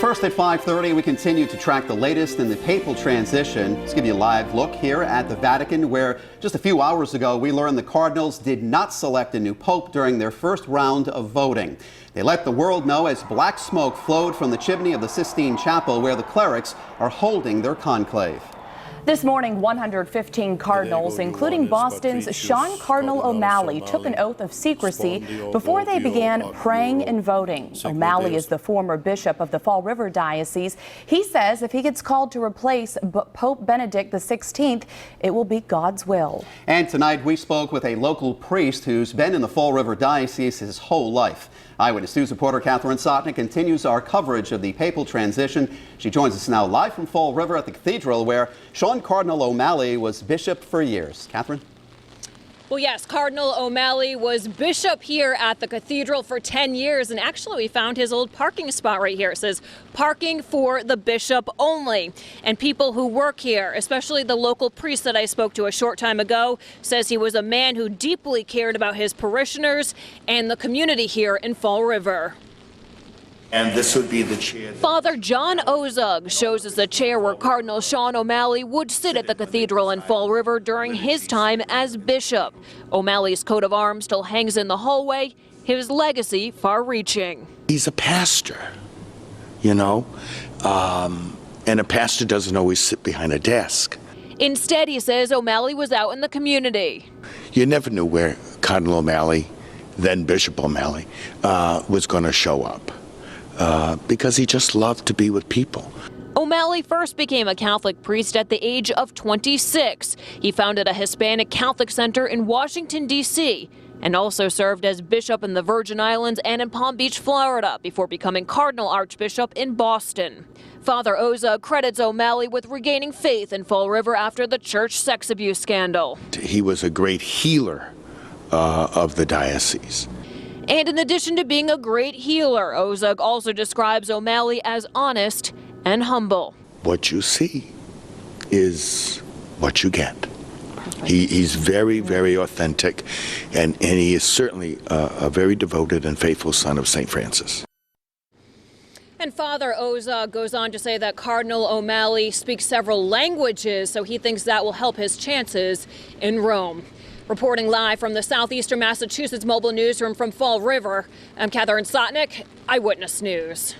First at 5:30, we continue to track the latest in the papal transition. Let's give you a live look here at the Vatican, where just a few hours ago we learned the Cardinals did not select a new pope during their first round of voting. They let the world know as black smoke flowed from the chimney of the Sistine Chapel, where the clerics are holding their conclave. This morning, 115 cardinals, including Boston's Sean Cardinal O'Malley, took an oath of secrecy before they began praying and voting. O'Malley is the former bishop of the Fall River Diocese. He says if he gets called to replace Pope Benedict XVI, it will be God's will. And tonight we spoke with a local priest who's been in the Fall River Diocese his whole life. Eyewitness News reporter Catherine Sotnick continues our coverage of the papal transition. She joins us now live from Fall River at the cathedral, where Sean Cardinal O'Malley was bishop for years. Catherine? Well, yes, Cardinal O'Malley was bishop here at the cathedral for 10 years. And actually, we found his old parking spot right here. It says parking for the bishop only. And people who work here, especially the local priest that I spoke to a short time ago, says he was a man who deeply cared about his parishioners and the community here in Fall River. And this would be the chair. Father John Ozug shows us the chair where Cardinal Sean O'Malley would sit at the cathedral in Fall River during his time as bishop. O'Malley's coat of arms still hangs in the hallway, his legacy far-reaching. He's a pastor, you know, and a pastor doesn't always sit behind a desk. Instead, he says O'Malley was out in the community. You never knew where Cardinal O'Malley, then Bishop O'Malley, was going to show up. Because he just loved to be with people. O'Malley first became a Catholic priest at the age of 26. He founded a Hispanic Catholic center in Washington, D.C., and also served as bishop in the Virgin Islands and in Palm Beach, Florida, before becoming Cardinal Archbishop in Boston. Father Oza credits O'Malley with regaining faith in Fall River after the church sex abuse scandal. He was a great healer of the diocese. And in addition to being a great healer, Ozug also describes O'Malley as honest and humble. What you see is what you get. He's very, very authentic, and he is certainly a very devoted and faithful son of St. Francis. And Father Oza goes on to say that Cardinal O'Malley speaks several languages, so he thinks that will help his chances in Rome. Reporting live from the Southeastern Massachusetts Mobile Newsroom from Fall River, I'm Catherine Sotnick, Eyewitness News.